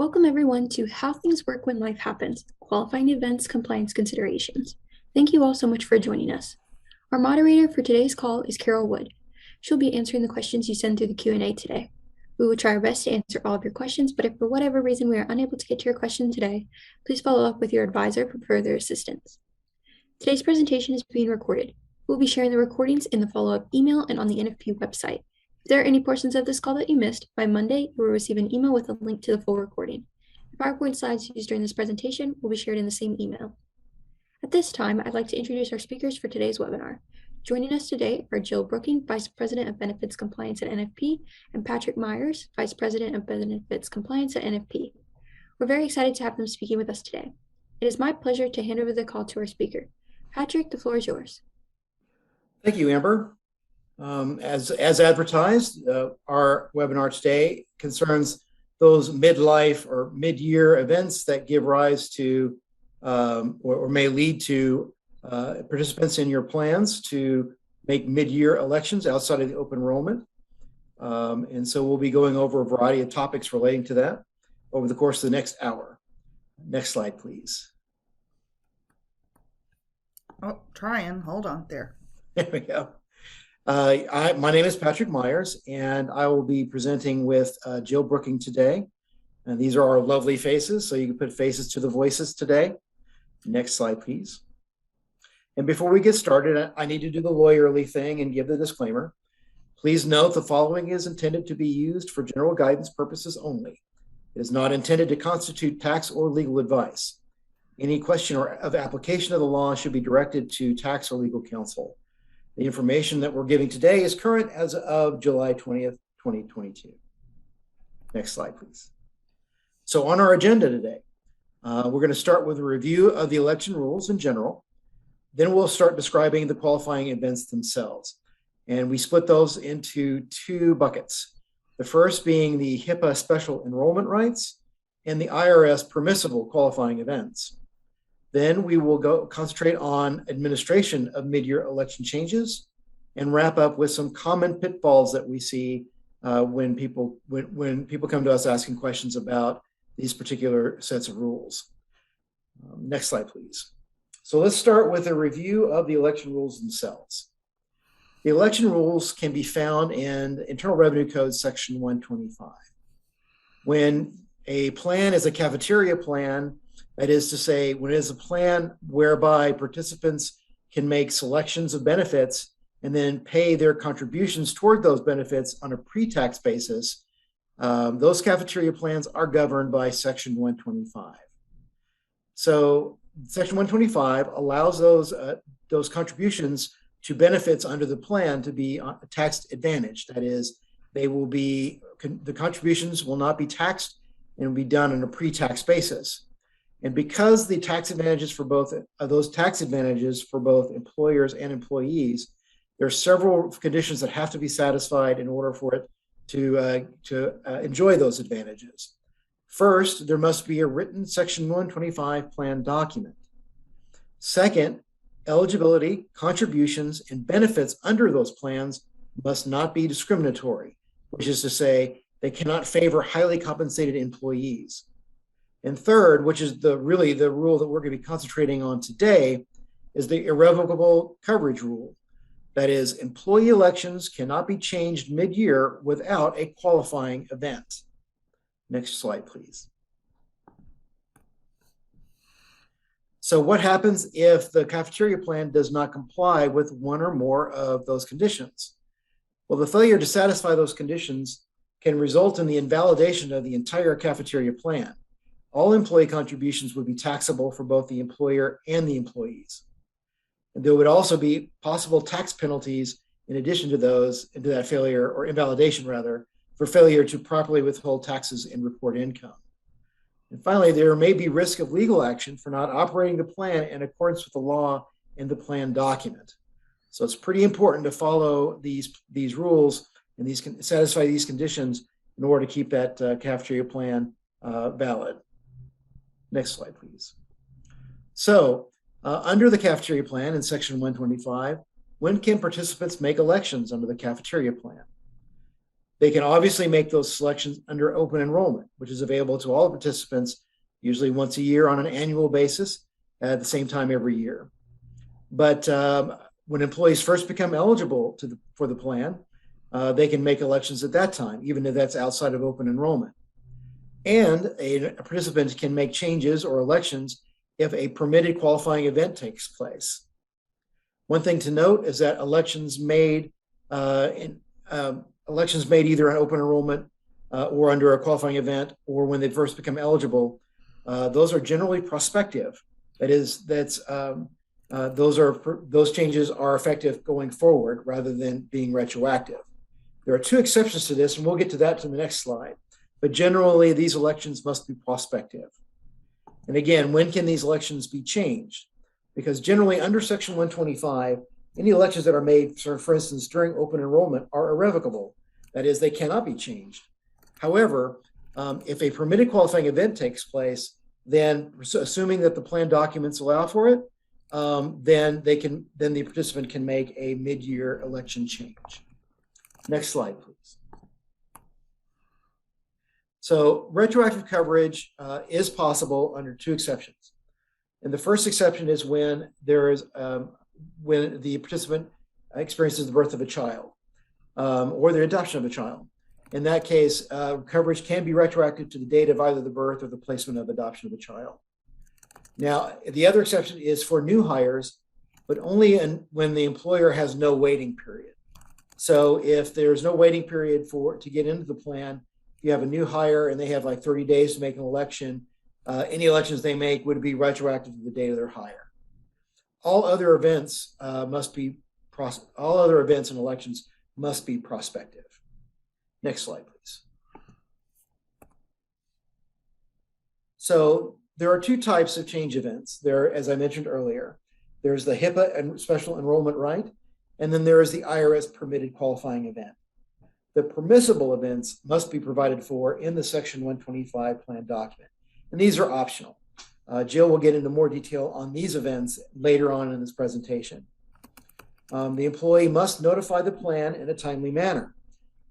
Welcome everyone to How Things Work When Life Happens, Qualifying Events Compliance Considerations. Thank you all so much for joining us. Our moderator for today's call is Carol Wood. She'll be answering the questions you send through the Q&A today. We will try our best to answer all of your questions, but if for whatever reason we are unable to get to your question today, please follow up with your advisor for further assistance. Today's presentation is being recorded. We'll be sharing the recordings in the follow-up email and on the NFP website. If there are any portions of this call that you missed, by Monday, you will receive an email with a link to the full recording. The PowerPoint slides used during this presentation will be shared in the same email. At this time, I'd like to introduce our speakers for today's webinar. Joining us today are Jill Brooking, Vice President of Benefits Compliance at NFP, and Patrick Myers, Vice President of Benefits Compliance at NFP. We're very excited to have them speaking with us today. It is my pleasure to hand over the call to our speaker. Patrick, the floor is yours. Thank you, Amber. As advertised, our webinar today concerns those midlife or mid-year events that give rise to or may lead to participants in your plans to make mid-year elections outside of the open enrollment. And so we'll be going over a variety of topics relating to that over the course of the next hour. Next slide, please. Oh, trying. Hold on there. There we go. My name is Patrick Myers, and I will be presenting with Jill Brooking today. And these are our lovely faces, so you can put faces to the voices today. Next slide, please. And before we get started, I need to do the lawyerly thing and give the disclaimer. Please note the following is intended to be used for general guidance purposes only. It is not intended to constitute tax or legal advice. Any question or of application of the law should be directed to tax or legal counsel. The information that we're giving today is current as of July 20th, 2022. Next slide, please. So on our agenda today, we're going to start with a review of the election rules in general. Then we'll start describing the qualifying events themselves. And we split those into two buckets. The first being the Hipaa special enrollment rights and the IRS permissible qualifying events. Then we will concentrate on administration of mid-year election changes and wrap up with some common pitfalls that we see when people come to us asking questions about these particular sets of rules. Next slide, please. So let's start with a review of the election rules themselves. The election rules can be found in Internal Revenue Code section 125. When a plan is a cafeteria plan, that is to say, when it is a plan whereby participants can make selections of benefits and then pay their contributions toward those benefits on a pre-tax basis, those cafeteria plans are governed by Section 125. So Section 125 allows those contributions to benefits under the plan to be tax advantaged. That is, the contributions will not be taxed and will be done on a pre-tax basis. And because the tax advantages for both those tax advantages for both employers and employees, there are several conditions that have to be satisfied in order for it to enjoy those advantages. First, there must be a written Section 125 plan document. Second, eligibility, contributions, and benefits under those plans must not be discriminatory, which is to say they cannot favor highly compensated employees. And third, which is really the rule that we're going to be concentrating on today, is the irrevocable coverage rule. That is, employee elections cannot be changed mid-year without a qualifying event. Next slide, please. So what happens if the cafeteria plan does not comply with one or more of those conditions? Well, the failure to satisfy those conditions can result in the invalidation of the entire cafeteria plan. All employee contributions would be taxable for both the employer and the employees. And there would also be possible tax penalties in addition to that failure or invalidation rather, for failure to properly withhold taxes and report income. And finally, there may be risk of legal action for not operating the plan in accordance with the law and the plan document. So it's pretty important to follow these rules and satisfy these conditions in order to keep that cafeteria plan valid. Next slide, please. So under the cafeteria plan in Section 125, when can participants make elections under the cafeteria plan? They can obviously make those selections under open enrollment, which is available to all participants, usually once a year on an annual basis at the same time every year. But when employees first become eligible for the plan, they can make elections at that time, even if that's outside of open enrollment. And a participant can make changes or elections if a permitted qualifying event takes place. One thing to note is that elections made either in open enrollment or under a qualifying event, or when they first become eligible, those are generally prospective. That is, those changes are effective going forward rather than being retroactive. There are two exceptions to this, and we'll get to that in the next slide. But generally, these elections must be prospective. And again, when can these elections be changed? Because generally, under Section 125, any elections that are made, for instance, during open enrollment are irrevocable. That is, they cannot be changed. However, if a permitted qualifying event takes place, then assuming that the plan documents allow for it, then the participant can make a mid-year election change. Next slide, please. So retroactive coverage is possible under two exceptions. And the first exception is when when the participant experiences the birth of a child or the adoption of a child. In that case, coverage can be retroactive to the date of either the birth or the placement of adoption of a child. Now, the other exception is for new hires, but only when the employer has no waiting period. So if there's no waiting period to get into the plan, if you have a new hire and they have like 30 days to make an election, any elections they make would be retroactive to the date of their hire. All other events and elections must be prospective. Next slide, please. So there are two types of change events. There, as I mentioned earlier, there's the Hipaa and special enrollment right, and then there is the IRS permitted qualifying event. The permissible events must be provided for in the Section 125 plan document, and these are optional. Jill will get into more detail on these events later on in this presentation. The employee must notify the plan in a timely manner.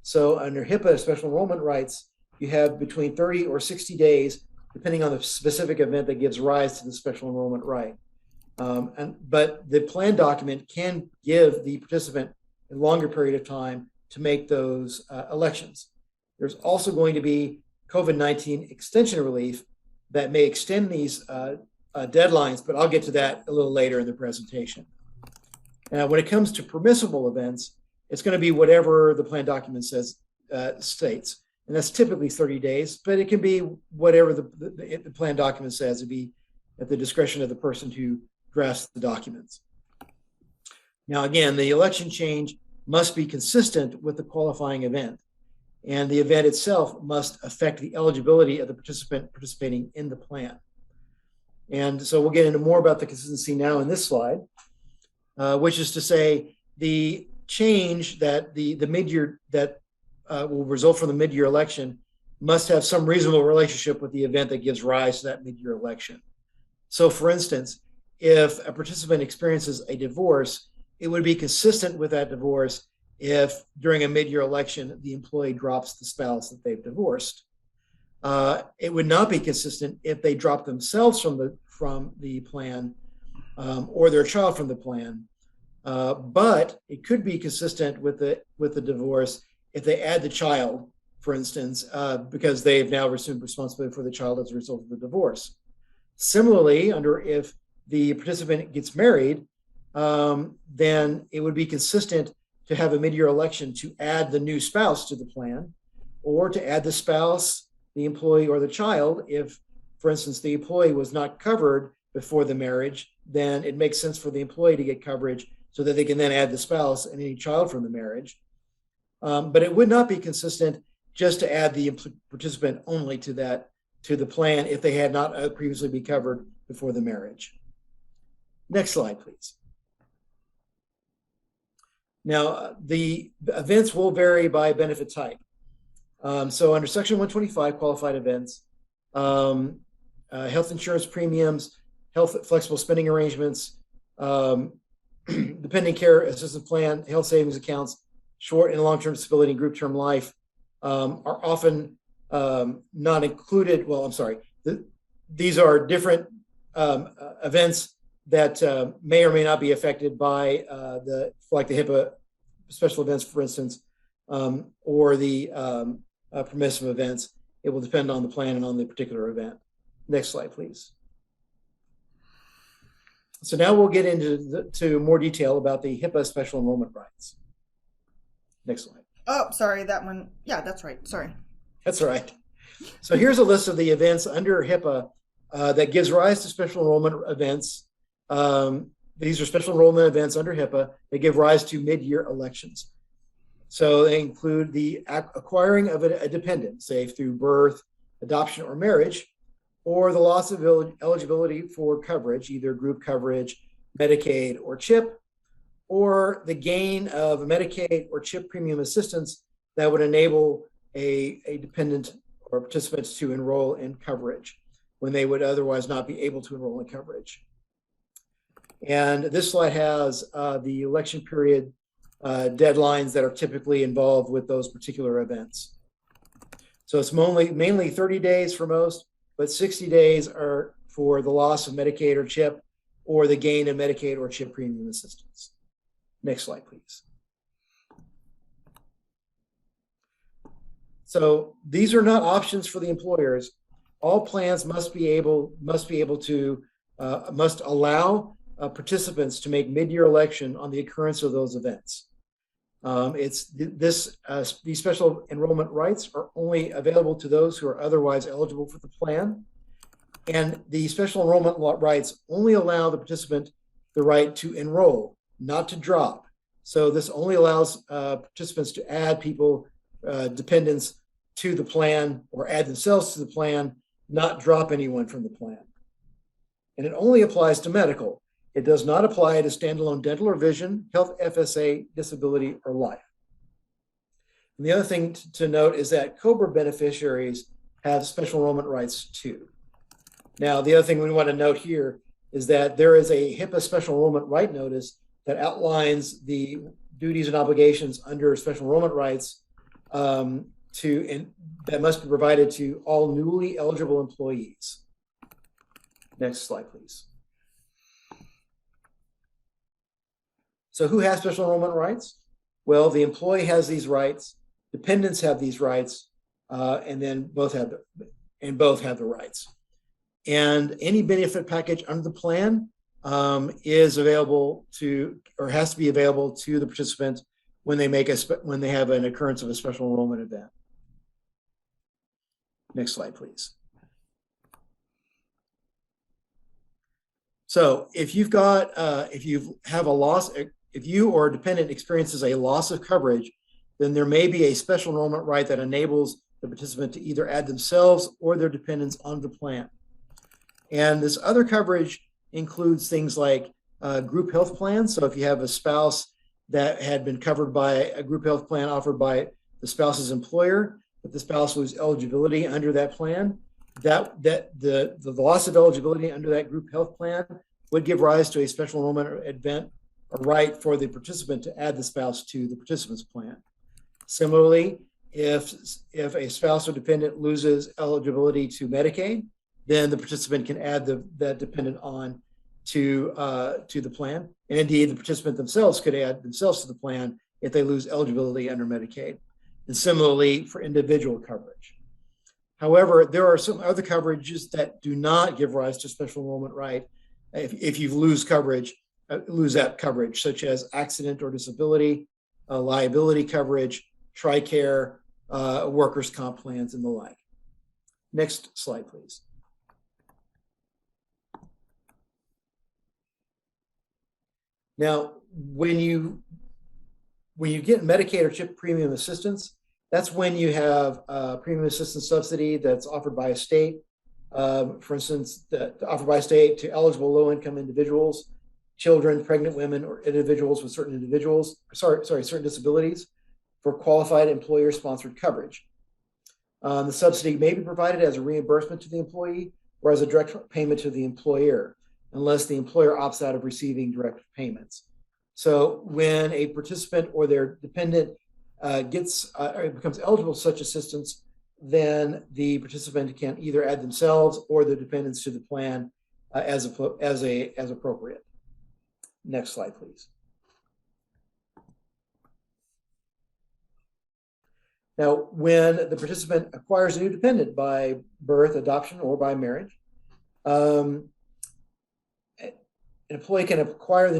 So under Hipaa special enrollment rights, you have between 30 or 60 days, depending on the specific event that gives rise to the special enrollment right. But the plan document can give the participant a longer period of time to make those elections. There's also going to be COVID-19 extension relief that may extend these deadlines, but I'll get to that a little later in the presentation. Now, when it comes to permissible events, it's going to be whatever the plan document states, and that's typically 30 days, but it can be whatever the plan document says. It'd be at the discretion of the person who drafts the documents. Now, again, the election change must be consistent with the qualifying event, and the event itself must affect the eligibility of the participant participating in the plan. And so we'll get into more about the consistency now in this slide, which is to say the change that the mid-year that will result from the mid-year election must have some reasonable relationship with the event that gives rise to that mid-year election. So for instance, if a participant experiences a divorce, it would be consistent with that divorce if during a mid-year election, the employee drops the spouse that they've divorced. It would not be consistent if they drop themselves from the plan or their child from the plan. But it could be consistent with the divorce if they add the child, for instance, because they have now assumed responsibility for the child as a result of the divorce. Similarly, if the participant gets married, then it would be consistent to have a mid-year election to add the new spouse to the plan, or to add the spouse, the employee, or the child. If, for instance, the employee was not covered before the marriage, then it makes sense for the employee to get coverage so that they can then add the spouse and any child from the marriage. But it would not be consistent just to add the participant only to the plan if they had not previously been covered before the marriage. Next slide, please. Now, the events will vary by benefit type. So under Section 125, qualified events, health insurance premiums, health flexible spending arrangements, dependent care assistance plan, health savings accounts, short and long-term disability and group term life, are often not included. Well, I'm sorry. These are different events that may or may not be affected by like the Hipaa special events, for instance, or the permissive events. It will depend on the plan and on the particular event. Next slide, please. So now we'll get into more detail about the Hipaa special enrollment rights. Next slide. Oh, sorry, that one. Yeah, that's right. Sorry. That's right. So here's a list of the events under Hipaa that gives rise to special enrollment events. These are special enrollment events under Hipaa that give rise to mid-year elections. So they include the acquiring of a dependent, say through birth, adoption, or marriage, or the loss of eligibility for coverage, either group coverage, Medicaid, or CHIP, or the gain of Medicaid or CHIP premium assistance that would enable a dependent or participants to enroll in coverage when they would otherwise not be able to enroll in coverage. And this slide has the election period deadlines that are typically involved with those particular events. So it's mainly 30 days for most, but 60 days are for the loss of Medicaid or CHIP, or the gain of Medicaid or CHIP premium assistance. Next slide, please. So these are not options for the employers. All plans must allow participants to make mid-year election on the occurrence of those events. These special enrollment rights are only available to those who are otherwise eligible for the plan. And the special enrollment rights only allow the participant the right to enroll, not to drop. So this only allows participants to add people, dependents, to the plan, or add themselves to the plan, not drop anyone from the plan. And it only applies to medical. It does not apply to standalone dental or vision, health, FSA, disability, or life. And the other thing to note is that Cobra beneficiaries have special enrollment rights too. Now, the other thing we want to note here is that there is a Hipaa special enrollment right notice that outlines the duties and obligations under special enrollment rights that must be provided to all newly eligible employees. Next slide, please. So who has special enrollment rights? Well, the employee has these rights, dependents have these rights, and then both have the rights. And any benefit package under the plan is available to, or has to be available to the participant when they have an occurrence of a special enrollment event. Next slide, please. So if you have a loss, if you or a dependent experiences a loss of coverage, then there may be a special enrollment right that enables the participant to either add themselves or their dependents onto the plan. And this other coverage includes things like group health plans. So if you have a spouse that had been covered by a group health plan offered by the spouse's employer, but the spouse loses eligibility under that plan, the loss of eligibility under that group health plan would give rise to a special enrollment event, a right for the participant to add the spouse to the participant's plan. Similarly, if a spouse or dependent loses eligibility to Medicaid, then the participant can add that dependent on to the plan. And indeed, the participant themselves could add themselves to the plan if they lose eligibility under Medicaid. And similarly for individual coverage. However, there are some other coverages that do not give rise to special enrollment right if you lose that coverage, such as accident or disability, liability coverage, TRICARE, workers' comp plans, and the like. Next slide, please. Now, when you get Medicaid or CHIP premium assistance, that's when you have premium assistance subsidy that's offered by a state, for instance, offered by a state to eligible low-income individuals, children, pregnant women, or individuals with certain disabilities for qualified employer-sponsored coverage. The subsidy may be provided as a reimbursement to the employee or as a direct payment to the employer, unless the employer opts out of receiving direct payments. So when a participant or their dependent becomes eligible for such assistance, then the participant can either add themselves or their dependents to the plan as appropriate. Next slide, please. Now, when the participant acquires a new dependent by birth, adoption, or by marriage, an employee can enroll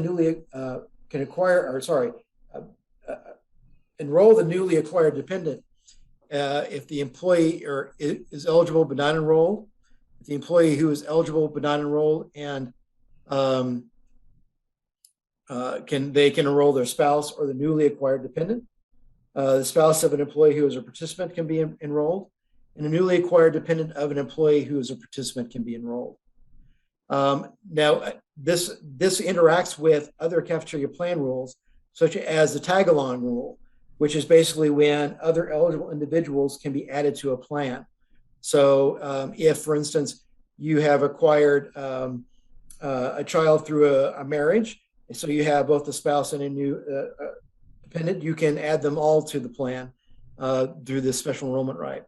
the newly acquired dependent if the employee is eligible but not enrolled. If the employee who is eligible but not enrolled and they can enroll their spouse or the newly acquired dependent. The spouse of an employee who is a participant can be enrolled, and a newly acquired dependent of an employee who is a participant can be enrolled. Now, this interacts with other cafeteria plan rules, such as the tag-along rule, which is basically when other eligible individuals can be added to a plan. So if, for instance, you have acquired a child through a marriage, so you have both the spouse and a new dependent, you can add them all to the plan through this special enrollment right.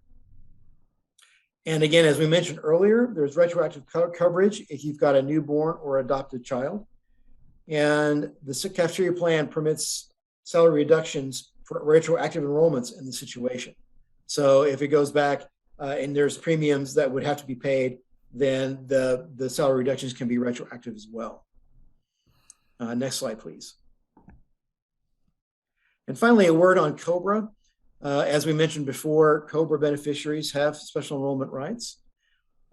And again, as we mentioned earlier, there's retroactive coverage if you've got a newborn or adopted child. And the cafeteria plan permits salary reductions for retroactive enrollments in the situation. So if it goes back and there's premiums that would have to be paid, then the salary reductions can be retroactive as well. Next slide, please. And finally, a word on Cobra. As we mentioned before, Cobra beneficiaries have special enrollment rights.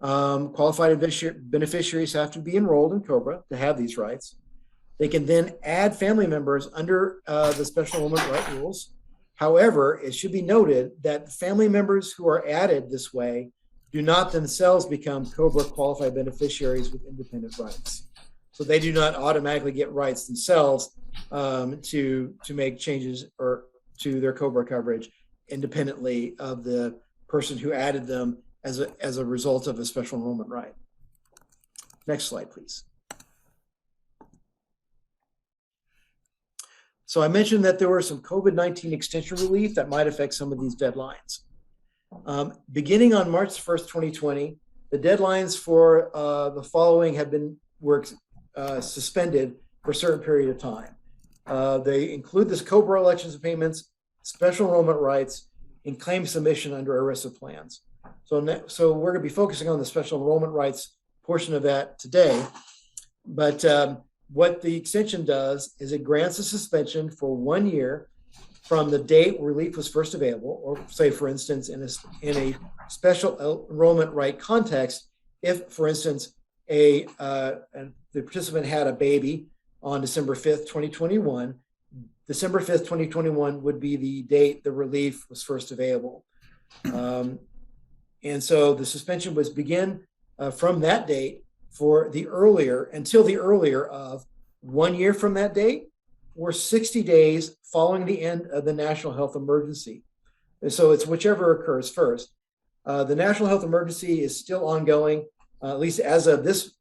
Qualified beneficiaries have to be enrolled in Cobra to have these rights. They can then add family members under the special enrollment right rules. However, it should be noted that family members who are added this way do not themselves become Cobra qualified beneficiaries with independent rights. So they do not automatically get rights themselves to make changes or to their Cobra coverage independently of the person who added them as a result of a special enrollment right. Next slide, please. So I mentioned that there were some COVID-19 extension relief that might affect some of these deadlines. Beginning on March 1st, 2020, the deadlines for the following were suspended for a certain period of time. They include this Cobra elections and payments, special enrollment rights, and claim submission under ERISA plans. So we're going to be focusing on the special enrollment rights portion of that today. But what the extension does is it grants a suspension for 1 year from the date relief was first available, or say, for instance, in a special enrollment right context, if, for instance, the participant had a baby on December 5th, 2021, December 5th, 2021 would be the date the relief was first available. And so the suspension was begin from that date for until the earlier of 1 year from that date or 60 days following the end of the national health emergency. And so it's whichever occurs first. The national health emergency is still ongoing, at least as of this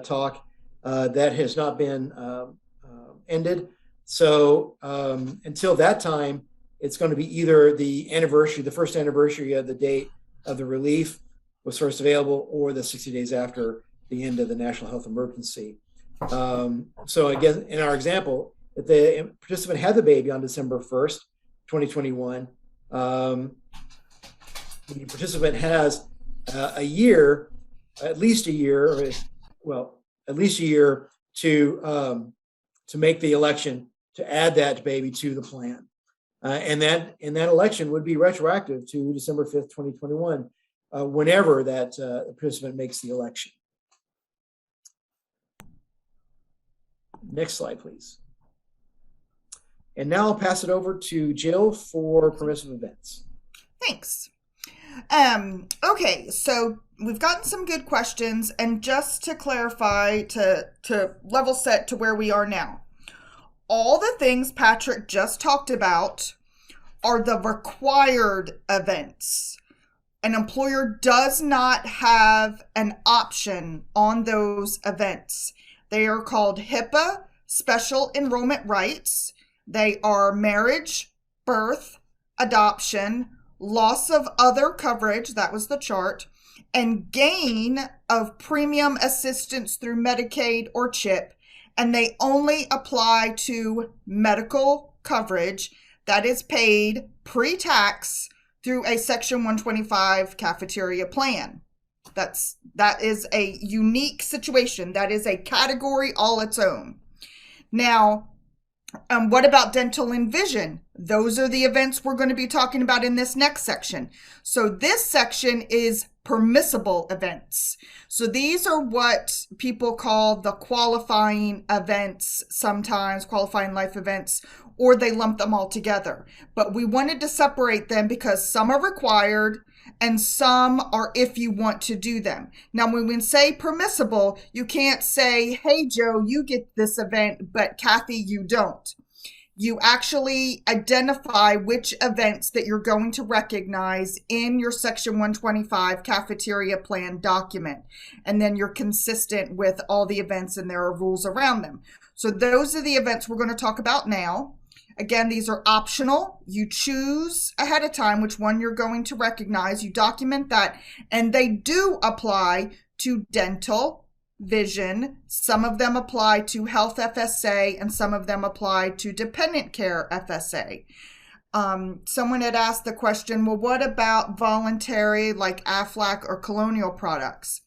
talk, that has not been ended. So until that time, it's going to be either the first anniversary of the date of the relief was first available, or the 60 days after the end of the national health emergency. So again, in our example, if the participant had the baby on December 1st, 2021, the participant has at least a year to make the election to add that baby to the plan. And that election would be retroactive to December 5th, 2021, whenever that participant makes the election. Next slide, please. And now I'll pass it over to Jill for permissive events. Thanks. Okay, so we've gotten some good questions, and just to clarify, to level set to where we are now, all the things Patrick just talked about are the required events. An employer does not have an option on those events. They are called Hipaa special enrollment rights. They are marriage, birth, adoption, loss of other coverage, that was the chart, and gain of premium assistance through Medicaid or CHIP, and they only apply to medical coverage that is paid pre-tax through a Section 125 cafeteria plan. That is a unique situation. That is a category all its own. Now, what about dental and vision? Those are the events we're going to be talking about in this next section. So this section is permissible events. So these are what people call the qualifying events, sometimes qualifying life events, or they lump them all together. But we wanted to separate them because some are required and some are if you want to do them. Now, when we say permissible, you can't say, hey, Joe, you get this event, but Kathy, you don't. You actually identify which events that you're going to recognize in your Section 125 cafeteria plan document. And then you're consistent with all the events and there are rules around them. So those are the events we're going to talk about now. Again, these are optional. You choose ahead of time which one you're going to recognize. You document that, and they do apply to dental, vision. Some of them apply to health FSA, and some of them apply to dependent care FSA. Someone had asked the question, well, what about voluntary like Aflac or Colonial products?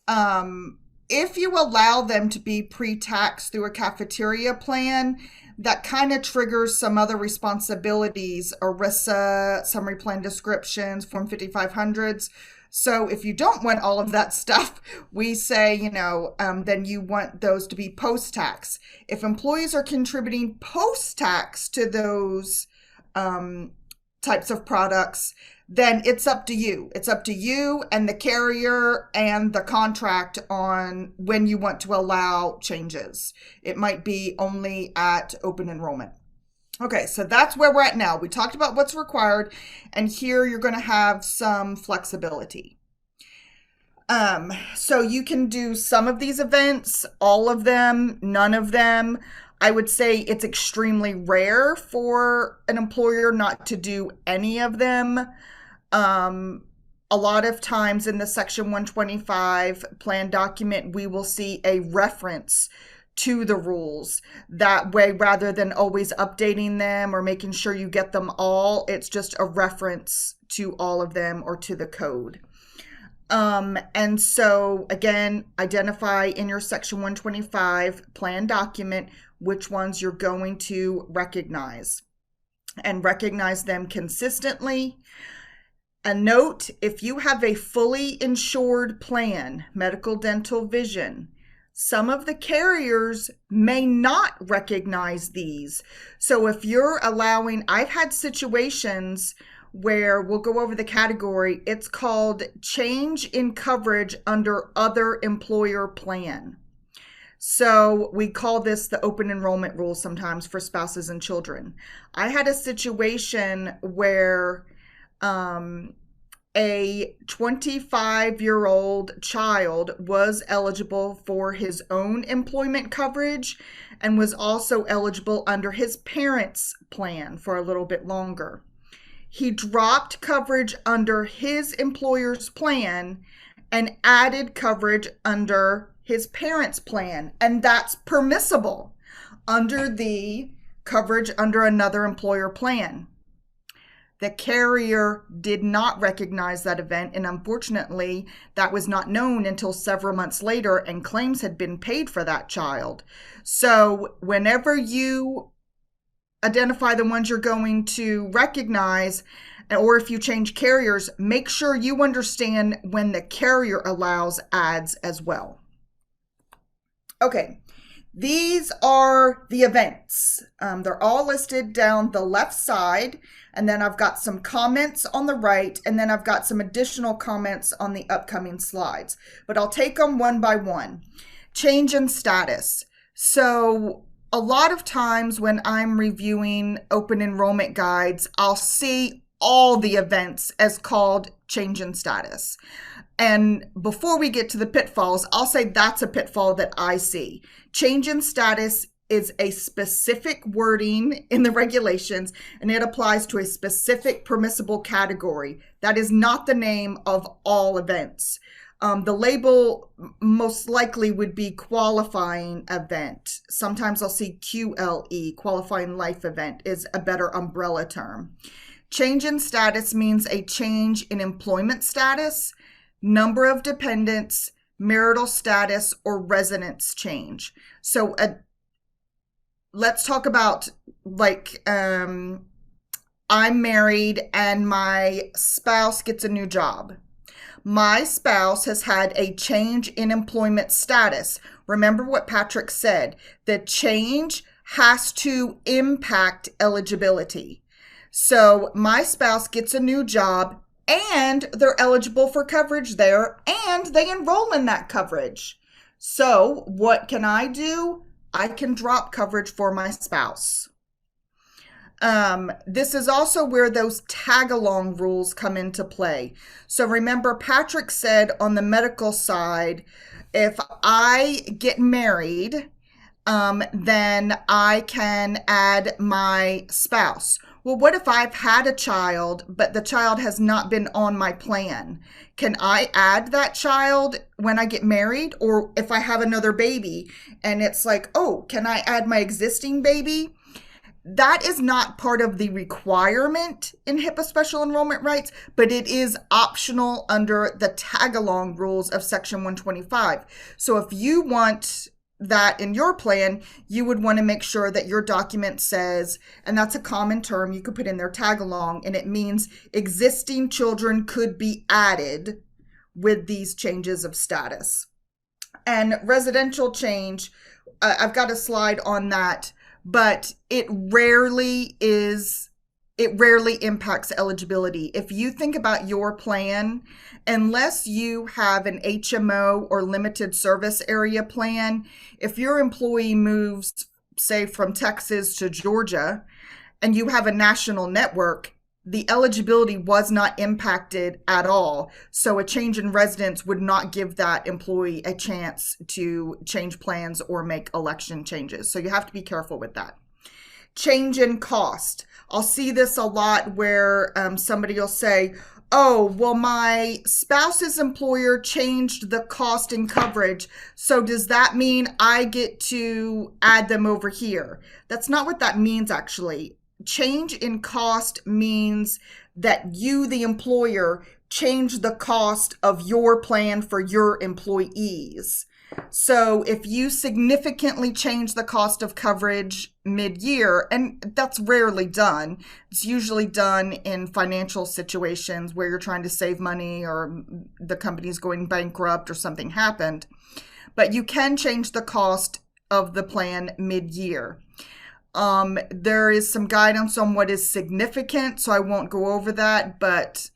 If you allow them to be pre-tax through a cafeteria plan, that kind of triggers some other responsibilities, ERISA, summary plan descriptions, Form 5500s. So if you don't want all of that stuff, we say, then you want those to be post-tax. If employees are contributing post-tax to those types of products, then it's up to you. It's up to you and the carrier and the contract on when you want to allow changes. It might be only at open enrollment. Okay, so that's where we're at now. We talked about what's required, and here you're going to have some flexibility. So you can do some of these events, all of them, none of them. I would say it's extremely rare for an employer not to do any of them. A lot of times in the Section 125 plan document, we will see a reference to the rules. That way, rather than always updating them or making sure you get them all, it's just a reference to all of them or to the code. And so again, identify in your Section 125 plan document which ones you're going to recognize and recognize them consistently. A note, if you have a fully insured plan, medical, dental, vision, some of the carriers may not recognize these. So if you're allowing, I've had situations where we'll go over the category. It's called change in coverage under other employer plan. So we call this the open enrollment rule sometimes for spouses and children. I had a situation where a 25-year-old child was eligible for his own employment coverage and was also eligible under his parents' plan for a little bit longer. He dropped coverage under his employer's plan and added coverage under his parents' plan, and that's permissible under the coverage under another employer plan. The carrier did not recognize that event, and unfortunately, that was not known until several months later, and claims had been paid for that child. So whenever you identify the ones you're going to recognize, or if you change carriers, make sure you understand when the carrier allows adds as well. Okay. These are the events. They're all listed down the left side, and then I've got some comments on the right, and then I've got some additional comments on the upcoming slides. But I'll take them one by one. Change in status. So a lot of times when I'm reviewing open enrollment guides, I'll see all the events as called change in status. And before we get to the pitfalls, I'll say that's a pitfall that I see. Change in status is a specific wording in the regulations, and it applies to a specific permissible category. That is not the name of all events. The label most likely would be qualifying event. Sometimes I'll see QLE, qualifying life event, is a better umbrella term. Change in status means a change in employment status, number of dependents, marital status, or residence change. So let's talk about I'm married and my spouse gets a new job. My spouse has had a change in employment status. Remember what Patrick said. The change has to impact eligibility. So my spouse gets a new job and they're eligible for coverage there and they enroll in that coverage. So what can I do? I can drop coverage for my spouse. This is also where those tag-along rules come into play. So remember, Patrick said on the medical side, if I get married, then I can add my spouse. Well, what if I've had a child, but the child has not been on my plan? Can I add that child when I get married? Or if I have another baby and it's like, oh, can I add my existing baby? That is not part of the requirement in Hipaa special enrollment rights, but it is optional under the tag-along rules of Section 125. So if you want that in your plan, you would want to make sure that your document says, and that's a common term you could put in there, tag-along, and it means existing children could be added with these changes of status. And residential change, I've got a slide on that, but it rarely impacts eligibility. If you think about your plan, unless you have an HMO or limited service area plan, if your employee moves, say, from Texas to Georgia, and you have a national network, the eligibility was not impacted at all. So a change in residence would not give that employee a chance to change plans or make election changes. So you have to be careful with that. Change in cost. I'll see this a lot where somebody will say, oh, well, my spouse's employer changed the cost and coverage, so does that mean I get to add them over here? That's not what that means, actually. Change in cost means that you, the employer, change the cost of your plan for your employees. So if you significantly change the cost of coverage mid-year, and that's rarely done, it's usually done in financial situations where you're trying to save money or the company's going bankrupt or something happened, but you can change the cost of the plan mid-year. There is some guidance on what is significant, so I won't go over that, but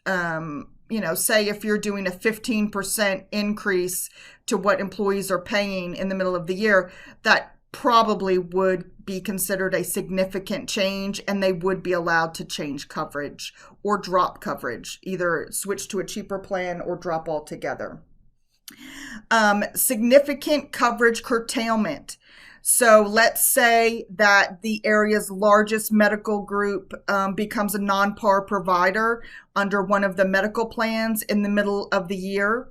say if you're doing a 15% increase to what employees are paying in the middle of the year, that probably would be considered a significant change, and they would be allowed to change coverage or drop coverage, either switch to a cheaper plan or drop altogether. Significant coverage curtailment. So let's say that the area's largest medical group becomes a non-par provider under one of the medical plans in the middle of the year.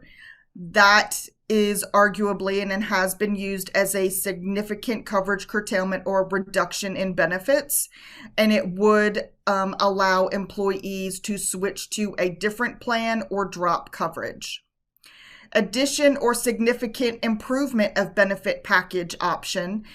That is arguably and has been used as a significant coverage curtailment or reduction in benefits, and it would allow employees to switch to a different plan or drop coverage. Addition or significant improvement of benefit package option.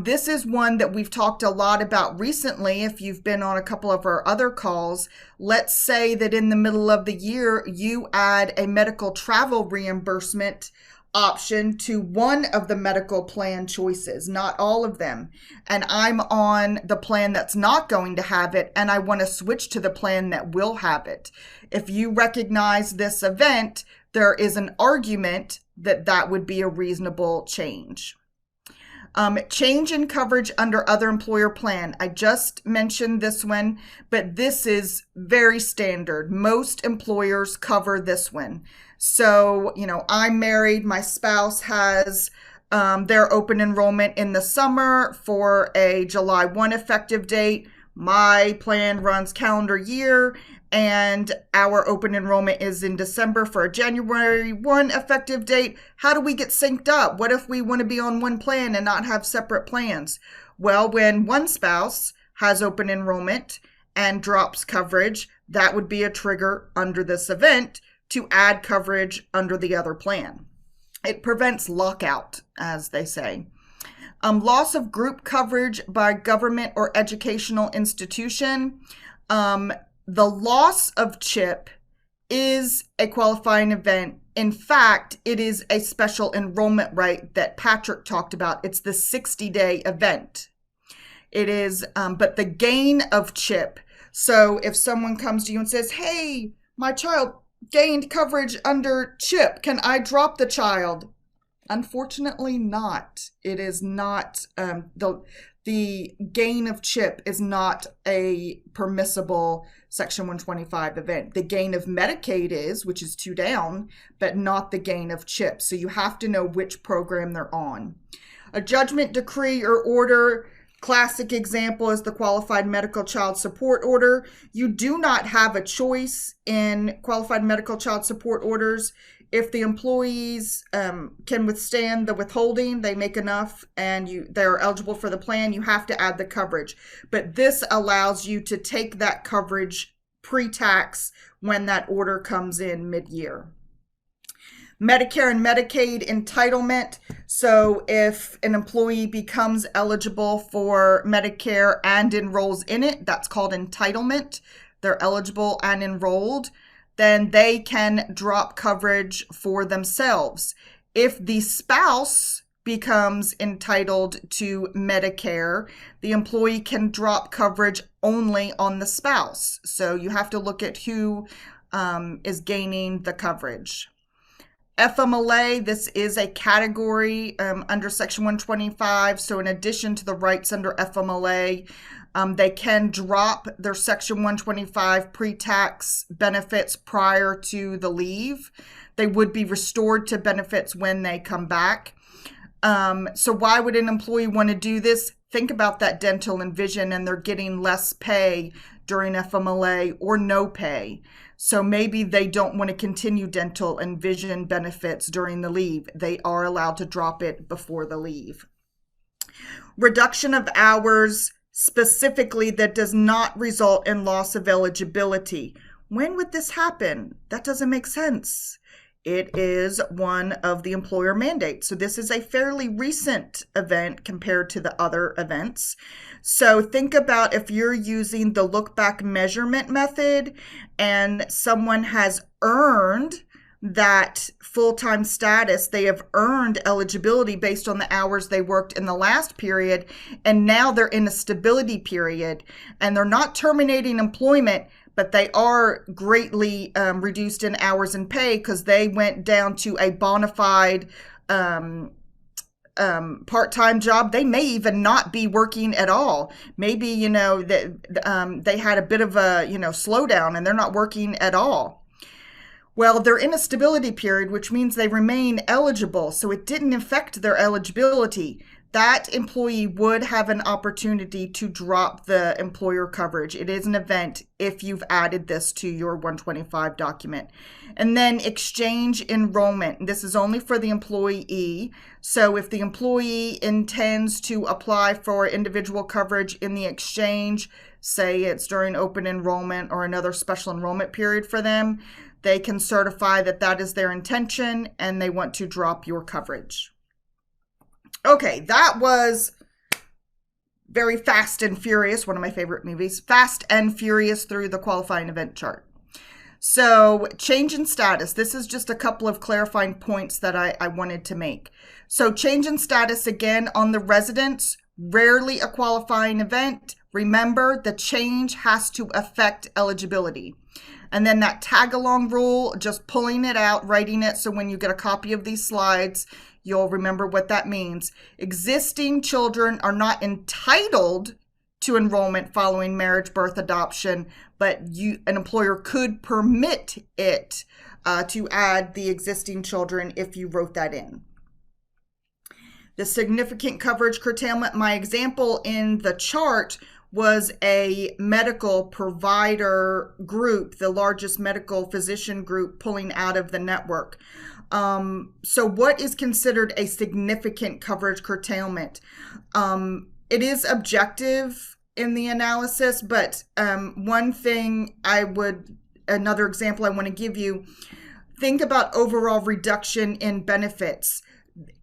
This is one that we've talked a lot about recently. If you've been on a couple of our other calls, let's say that in the middle of the year, you add a medical travel reimbursement option to one of the medical plan choices, not all of them. And I'm on the plan that's not going to have it, and I want to switch to the plan that will have it. If you recognize this event, there is an argument that that would be a reasonable change. Change in coverage under other employer plan. I just mentioned this one, but this is very standard. Most employers cover this one. So, I'm married, my spouse has their open enrollment in the summer for a July 1 effective date. My plan runs calendar year, and our open enrollment is in December for a January 1 effective date. How do we get synced up? What if we want to be on one plan and not have separate plans? Well, when one spouse has open enrollment and drops coverage, that would be a trigger under this event to add coverage under the other plan. It prevents lockout, as they say. Loss of group coverage by government or educational institution. The loss of CHIP is a qualifying event. In fact, it is a special enrollment right that Patrick talked about. It's the 60-day event. It is, but the gain of CHIP. So if someone comes to you and says, hey, my child gained coverage under CHIP, can I drop the child? Unfortunately not. It is not, the gain of CHIP is not a permissible Section 125 event. The gain of Medicaid is, which is 2 down, but not the gain of CHIP. So you have to know which program they're on. A judgment, decree, or order. Classic example is the Qualified Medical Child Support Order. You do not have a choice in Qualified Medical Child Support Orders. If the employees can withstand the withholding, they make enough and they're eligible for the plan, you have to add the coverage. But this allows you to take that coverage pre-tax when that order comes in mid-year. Medicare and Medicaid entitlement. So if an employee becomes eligible for Medicare and enrolls in it, that's called entitlement. They're eligible and enrolled. Then they can drop coverage for themselves. If the spouse becomes entitled to Medicare, the employee can drop coverage only on the spouse. So you have to look at who is gaining the coverage. FMLA, this is a category under Section 125. So in addition to the rights under FMLA, they can drop their Section 125 pre-tax benefits prior to the leave. They would be restored to benefits when they come back. So why would an employee want to do this? Think about that dental and vision, and they're getting less pay during FMLA or no pay. So maybe they don't want to continue dental and vision benefits during the leave. They are allowed to drop it before the leave. Reduction of hours specifically that does not result in loss of eligibility. When would this happen? That doesn't make sense. It is one of the employer mandates. So this is a fairly recent event compared to the other events. So think about if you're using the look back measurement method and someone has earned that full-time status, they have earned eligibility based on the hours they worked in the last period, and now they're in a stability period and they're not terminating employment, but they are greatly reduced in hours and pay because they went down to a bona fide part-time job. They may even not be working at all. Maybe, that they had a bit of a, slowdown and they're not working at all. Well, they're in a stability period, which means they remain eligible. So it didn't affect their eligibility. That employee would have an opportunity to drop the employer coverage. It is an event if you've added this to your 125 document. And then exchange enrollment. This is only for the employee. So if the employee intends to apply for individual coverage in the exchange, say it's during open enrollment or another special enrollment period for them, they can certify that that is their intention and they want to drop your coverage. Okay, that was very Fast and Furious, one of my favorite movies. Fast and Furious through the qualifying event chart. So change in status. This is just a couple of clarifying points that I wanted to make. So change in status again on the residents, rarely a qualifying event. Remember, the change has to affect eligibility. And then that tag along rule, just pulling it out, writing it. So when you get a copy of these slides, you'll remember what that means. Existing children are not entitled to enrollment following marriage, birth, adoption, but an employer could permit it to add the existing children if you wrote that in. The significant coverage curtailment, my example in the chart was a medical provider group, the largest medical physician group pulling out of the network. So what is considered a significant coverage curtailment? It is objective in the analysis, but another example I want to give you, think about overall reduction in benefits.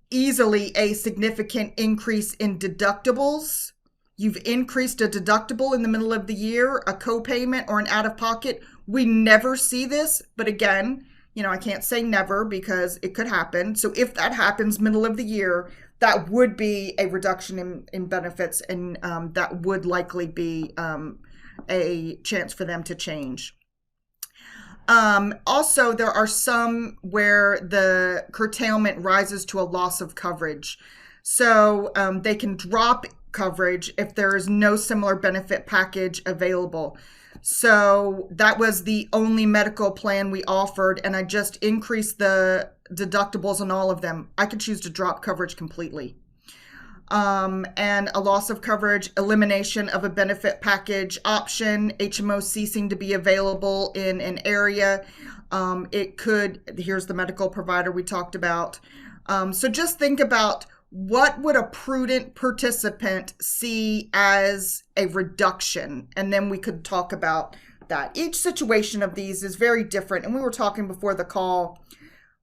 Easily a significant increase in deductibles. You've increased a deductible in the middle of the year, a copayment or an out-of-pocket. We never see this, but again, I can't say never because it could happen. So if that happens middle of the year, that would be a reduction in benefits, and that would likely be a chance for them to change. Also, there are some where the curtailment rises to a loss of coverage. So they can drop coverage if there is no similar benefit package available. So that was the only medical plan we offered, and I just increased the deductibles on all of them. I could choose to drop coverage completely. And a loss of coverage, elimination of a benefit package option, HMO ceasing to be available in an area. Here's the medical provider we talked about. So just think about, what would a prudent participant see as a reduction? And then we could talk about that. Each situation of these is very different. And we were talking before the call.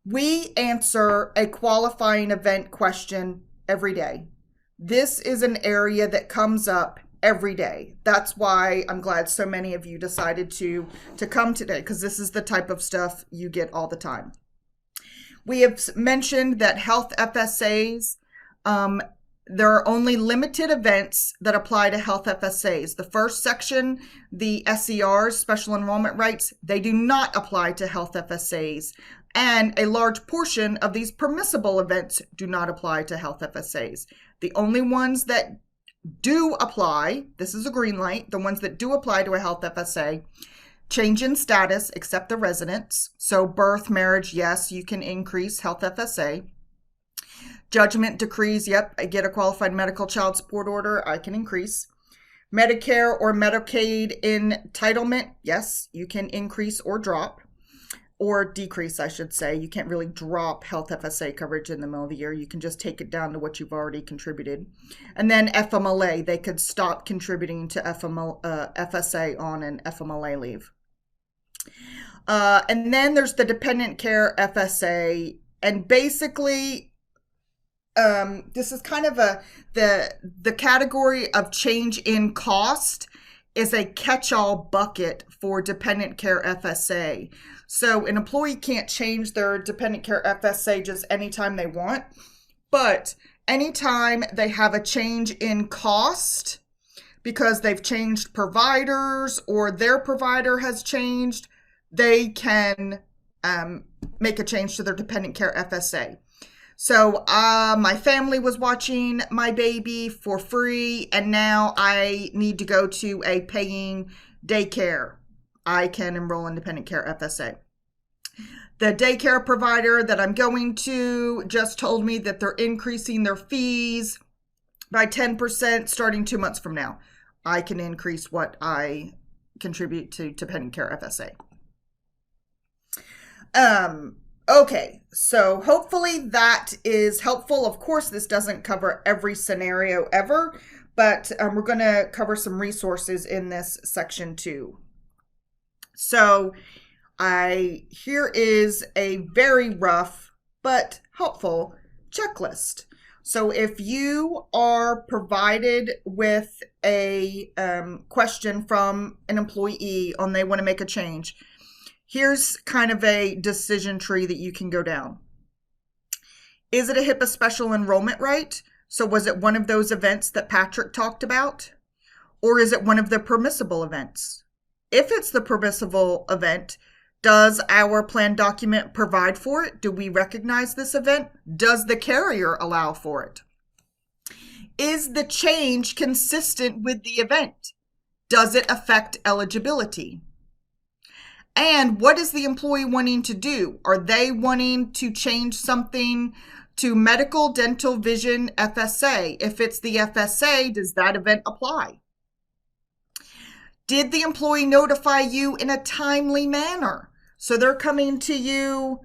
We answer a qualifying event question every day. This is an area that comes up every day. That's why I'm glad so many of you decided to come today, because this is the type of stuff you get all the time. We have mentioned that health FSAs, there are only limited events that apply to health FSAs. The first section, the SERs, special enrollment rights, they do not apply to health FSAs. And a large portion of these permissible events do not apply to health FSAs. The only ones that do apply, this is a green light, the ones that do apply to a health FSA, change in status except the residence. So birth, marriage, yes, you can increase health FSA. Judgment decrees, yep, I get a qualified medical child support order, I can increase. Medicare or Medicaid entitlement, yes, you can increase or drop. Or decrease, I should say. You can't really drop health FSA coverage in the middle of the year. You can just take it down to what you've already contributed. And then FMLA, they could stop contributing to FSA on an FMLA leave. And then there's the dependent care FSA. And basically, this is kind of the category of change in cost is a catch-all bucket for dependent care FSA. So an employee can't change their dependent care FSA just anytime they want, but anytime they have a change in cost because they've changed providers or their provider has changed, they can make a change to their dependent care FSA. So my family was watching my baby for free, and now I need to go to a paying daycare. I can enroll in dependent care FSA. The daycare provider that I'm going to just told me that they're increasing their fees by 10% starting 2 months from now. I can increase what I contribute to dependent care FSA. Okay, so hopefully that is helpful. Of course, this doesn't cover every scenario ever, but we're going to cover some resources in this section too. So here is a very rough but helpful checklist. So if you are provided with a question from an employee on they want to make a change, here's kind of a decision tree that you can go down. Is it a Hipaa special enrollment right? So was it one of those events that Patrick talked about? Or is it one of the permissible events? If it's the permissible event, does our plan document provide for it? Do we recognize this event? Does the carrier allow for it? Is the change consistent with the event? Does it affect eligibility? And what is the employee wanting to do? Are they wanting to change something to medical, dental, vision, FSA? If it's the FSA, does that event apply? Did the employee notify you in a timely manner? So they're coming to you,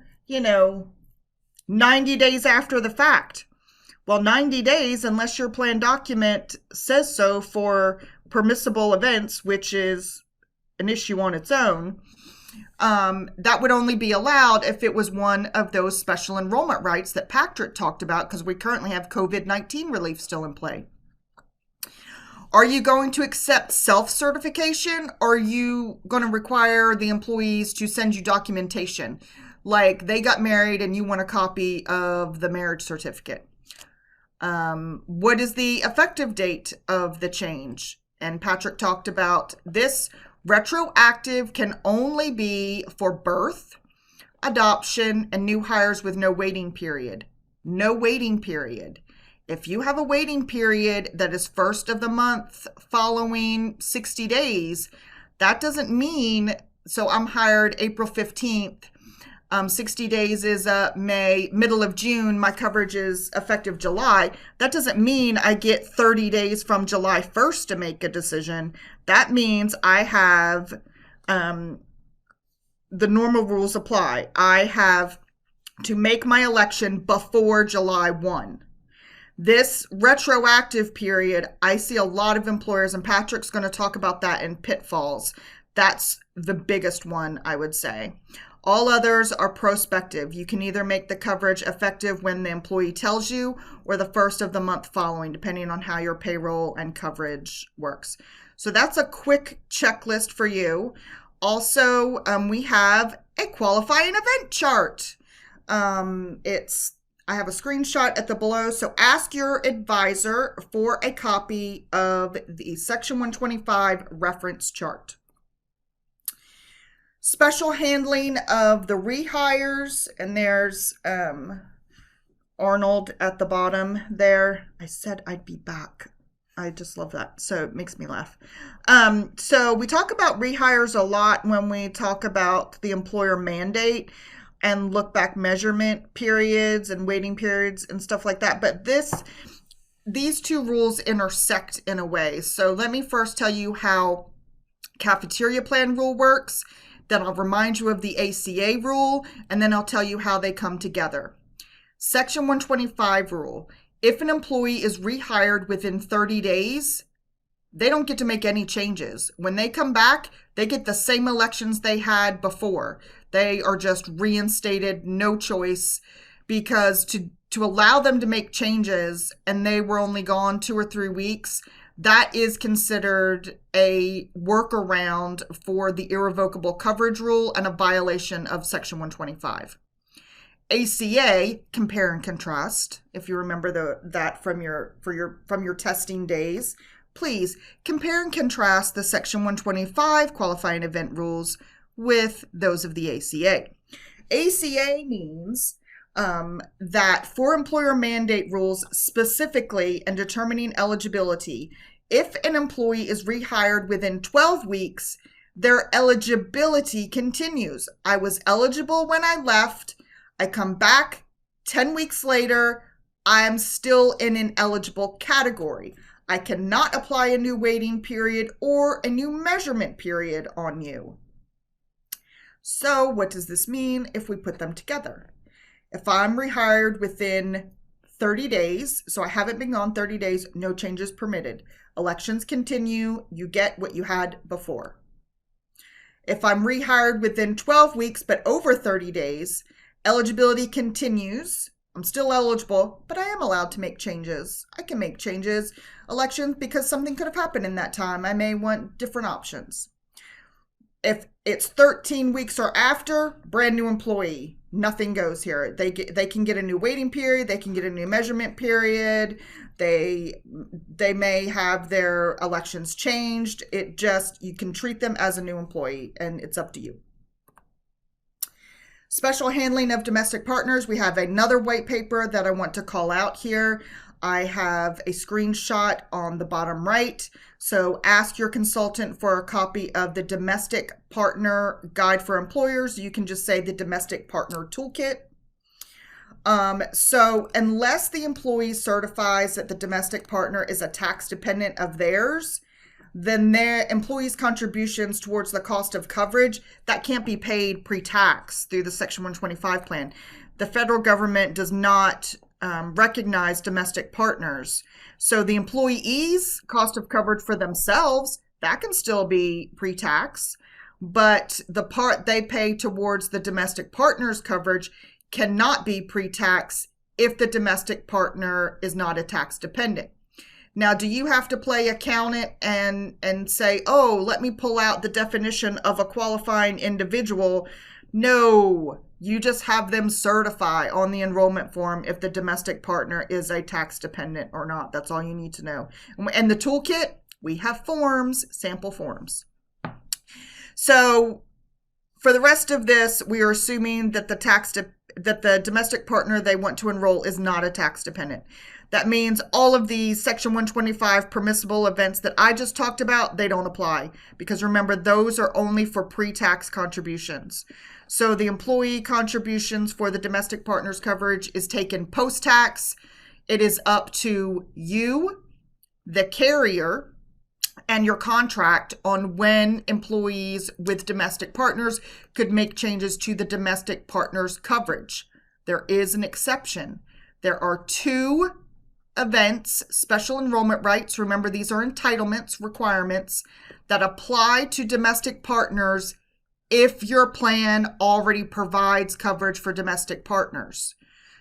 90 days after the fact. Well, 90 days, unless your plan document says so for permissible events, which is an issue on its own, that would only be allowed if it was one of those special enrollment rights that Patrick talked about, because we currently have COVID-19 relief still in play. Are you going to accept self-certification, or are you going to require the employees to send you documentation? Like they got married and you want a copy of the marriage certificate. What is the effective date of the change? And Patrick talked about this. Retroactive can only be for birth, adoption, and new hires with no waiting period. No waiting period. If you have a waiting period that is first of the month following 60 days, that doesn't mean, so I'm hired April 15th. 60 days is May, middle of June, my coverage is effective July. That doesn't mean I get 30 days from July 1st to make a decision. That means I have, the normal rules apply. I have to make my election before July 1. This retroactive period, I see a lot of employers, and Patrick's going to talk about that in pitfalls. That's the biggest one, I would say. All others are prospective. You can either make the coverage effective when the employee tells you or the first of the month following, depending on how your payroll and coverage works. So that's a quick checklist for you. Also, we have a qualifying event chart. I have a screenshot at the below, so ask your advisor for a copy of the Section 125 reference chart. Special handling of the rehires, and there's Arnold at the bottom there. I said I'd be back. I just love that, so it makes me laugh. So we talk about rehires a lot when we talk about the employer mandate and look back measurement periods and waiting periods and stuff like that. But these two rules intersect in a way. So let me first tell you how cafeteria plan rule works. Then I'll remind you of the ACA rule, and then I'll tell you how they come together. Section 125 rule. If an employee is rehired within 30 days, they don't get to make any changes. When they come back, they get the same elections they had before. They are just reinstated, no choice, because to allow them to make changes and they were only gone 2 or 3 weeks, that is considered a workaround for the irrevocable coverage rule and a violation of Section 125. ACA, compare and contrast, if you remember that from your testing days, please compare and contrast the Section 125 qualifying event rules with those of the ACA. ACA means that for employer mandate rules specifically and determining eligibility, if an employee is rehired within 12 weeks, their eligibility continues. I was eligible when I left. I come back 10 weeks later, I am still in an eligible category. I cannot apply a new waiting period or a new measurement period on you. So what does this mean if we put them together? If I'm rehired within 30 days, so I haven't been gone 30 days, no changes permitted. Elections continue, you get what you had before. If I'm rehired within 12 weeks but over 30 days, eligibility continues. I'm still eligible, but I am allowed to make changes. I can make changes, elections, because something could have happened in that time. I may want different options. If it's 13 weeks or after, brand new employee, nothing goes here. They can get a new waiting period. They can get a new measurement period. They may have their elections changed. You can treat them as a new employee, and it's up to you. Special handling of domestic partners. We have another white paper that I want to call out here. I have a screenshot on the bottom right. So ask your consultant for a copy of the Domestic Partner Guide for Employers. You can just say the Domestic Partner Toolkit. So unless the employee certifies that the domestic partner is a tax dependent of theirs, then their employees' contributions towards the cost of coverage, that can't be paid pre-tax through the Section 125 plan. The federal government does not recognize domestic partners. So the employees' cost of coverage for themselves, that can still be pre-tax, but the part they pay towards the domestic partner's coverage cannot be pre-tax if the domestic partner is not a tax dependent. Now, do you have to play accountant and say, oh, let me pull out the definition of a qualifying individual? No, you just have them certify on the enrollment form if the domestic partner is a tax dependent or not. That's all you need to know. And the toolkit, we have forms, sample forms. So for the rest of this, we are assuming that the domestic partner they want to enroll is not a tax dependent. That means all of these Section 125 permissible events that I just talked about, they don't apply. Because remember, those are only for pre-tax contributions. So the employee contributions for the domestic partner's coverage is taken post-tax. It is up to you, the carrier, and your contract on when employees with domestic partners could make changes to the domestic partner's coverage. There is an exception. There are 2 events, special enrollment rights, remember these are entitlements, requirements, that apply to domestic partners if your plan already provides coverage for domestic partners.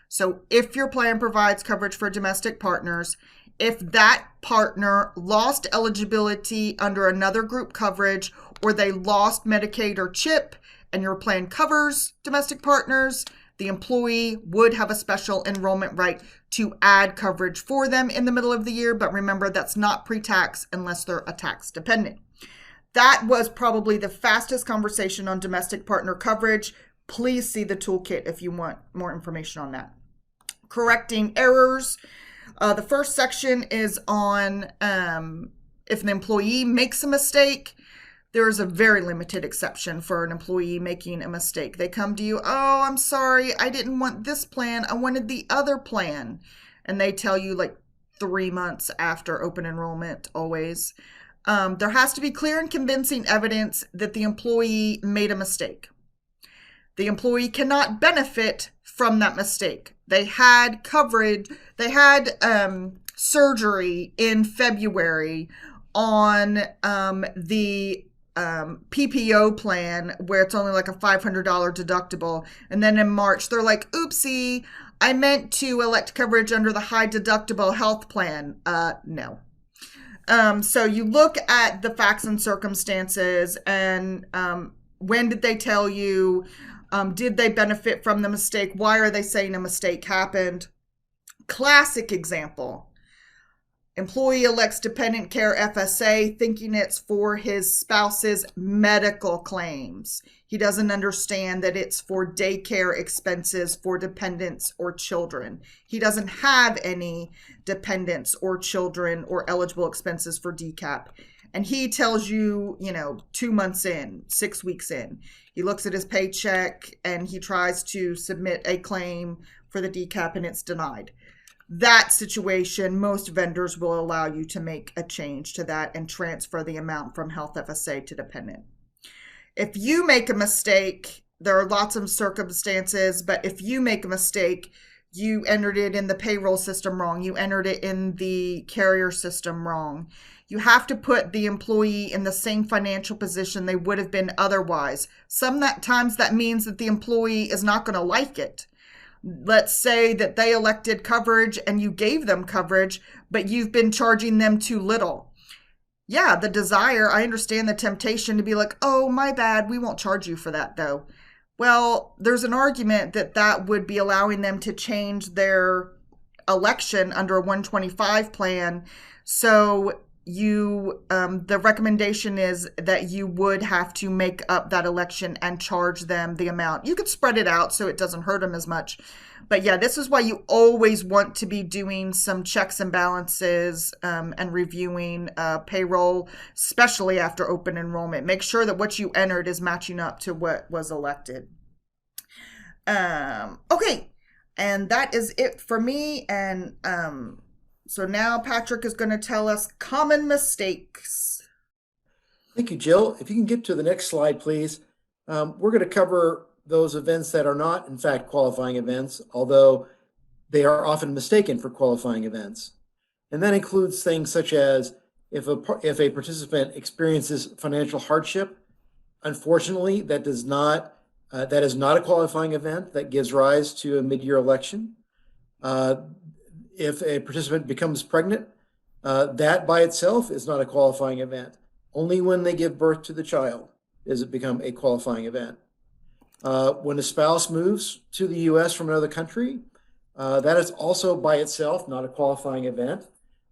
So if your plan provides coverage for domestic partners, if that partner lost eligibility under another group coverage, or they lost Medicaid or CHIP, and your plan covers domestic partners, the employee would have a special enrollment right to add coverage for them in the middle of the year. But remember, that's not pre-tax unless they're a tax dependent. That was probably the fastest conversation on domestic partner coverage. Please see the toolkit if you want more information on that. Correcting errors. The first section is on if an employee makes a mistake. There is a very limited exception for an employee making a mistake. They come to you, oh, I'm sorry, I didn't want this plan, I wanted the other plan. And they tell you like 3 months after open enrollment, always. There has to be clear and convincing evidence that the employee made a mistake. The employee cannot benefit from that mistake. They had coverage, they had surgery in February on the PPO plan where it's only like a $500 deductible. And then in March, they're like, oopsie, I meant to elect coverage under the high deductible health plan. No. So you look at the facts and circumstances and when did they tell you? Did they benefit from the mistake? Why are they saying a mistake happened? Classic example. Employee elects dependent care FSA thinking it's for his spouse's medical claims. He doesn't understand that it's for daycare expenses for dependents or children. He doesn't have any dependents or children or eligible expenses for DCAP. And he tells you, 2 months in, 6 weeks in. He looks at his paycheck and he tries to submit a claim for the DCAP and it's denied. That situation, most vendors will allow you to make a change to that and transfer the amount from Health FSA to dependent. If you make a mistake, there are lots of circumstances, but if you make a mistake, you entered it in the payroll system wrong, you entered it in the carrier system wrong. You have to put the employee in the same financial position they would have been otherwise. Sometimes that means that the employee is not going to like it. Let's say that they elected coverage and you gave them coverage, but you've been charging them too little. Yeah, the desire, I understand the temptation to be like, oh, my bad, we won't charge you for that though. Well, there's an argument that that would be allowing them to change their election under a 125 plan. So the recommendation is that you would have to make up that election and charge them the amount. You could spread it out so it doesn't hurt them as much. But yeah, this is why you always want to be doing some checks and balances and reviewing payroll, especially after open enrollment. Make sure that what you entered is matching up to what was elected. Okay, and that is it for me. And so now Patrick is going to tell us common mistakes. Thank you, Jill. If you can get to the next slide, please. We're going to cover those events that are not, in fact, qualifying events, although they are often mistaken for qualifying events. And that includes things such as if a participant experiences financial hardship, unfortunately, that is not a qualifying event that gives rise to a mid-year election. If a participant becomes pregnant, that by itself is not a qualifying event. Only when they give birth to the child does it become a qualifying event. When a spouse moves to the U.S. from another country, that is also by itself not a qualifying event.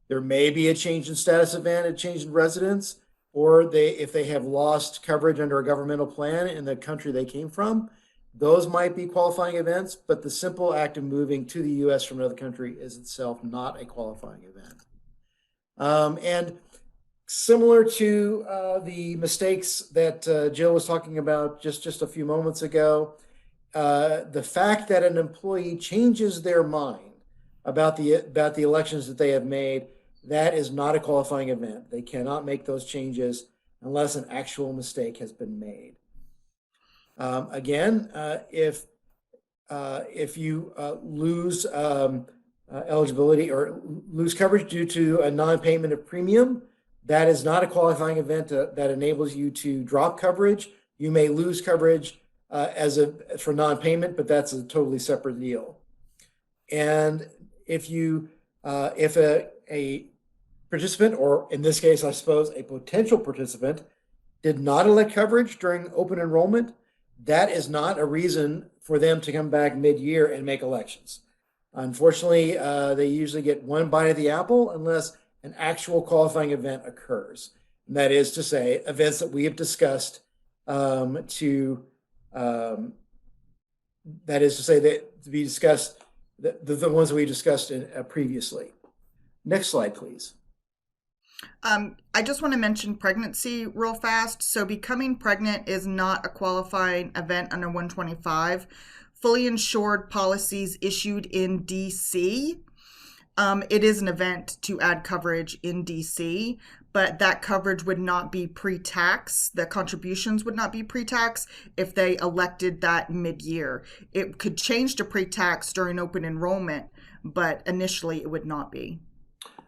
There may be a change in status event, a change in residence, or if they have lost coverage under a governmental plan in the country they came from, those might be qualifying events, but the simple act of moving to the U.S. from another country is itself not a qualifying event. And similar to the mistakes that Jill was talking about just a few moments ago, the fact that an employee changes their mind about the elections that they have made, that is not a qualifying event. They cannot make those changes unless an actual mistake has been made. Again, if you lose eligibility or lose coverage due to a non-payment of premium, that is not a qualifying event that enables you to drop coverage. You may lose coverage for non-payment, but that's a totally separate deal. And if a participant, or in this case, I suppose, a potential participant, did not elect coverage during open enrollment, that is not a reason for them to come back mid-year and make elections. Unfortunately, they usually get one bite of the apple unless an actual qualifying event occurs. And that is to say, events that we have discussed that is to say that to be discussed, the ones that we discussed previously. Next slide, please. I just want to mention pregnancy real fast. So becoming pregnant is not a qualifying event under 125. Fully insured policies issued in DC. It is an event to add coverage in DC, but that coverage would not be pre-tax. The contributions would not be pre-tax if they elected that mid-year. It could change to pre-tax during open enrollment, but initially it would not be.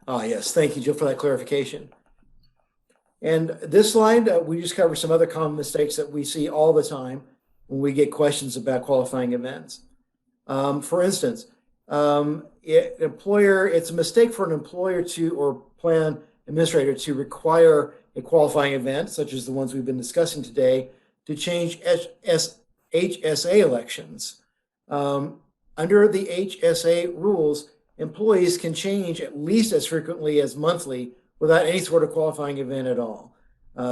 Ah, yes. Thank you, Jill, for that clarification. And this slide, we just cover some other common mistakes that we see all the time when we get questions about qualifying events. For instance, it's a mistake for an employer or plan administrator to require a qualifying event, such as the ones we've been discussing today, to change HSA elections. Under the HSA rules, employees can change at least as frequently as monthly without any sort of qualifying event at all.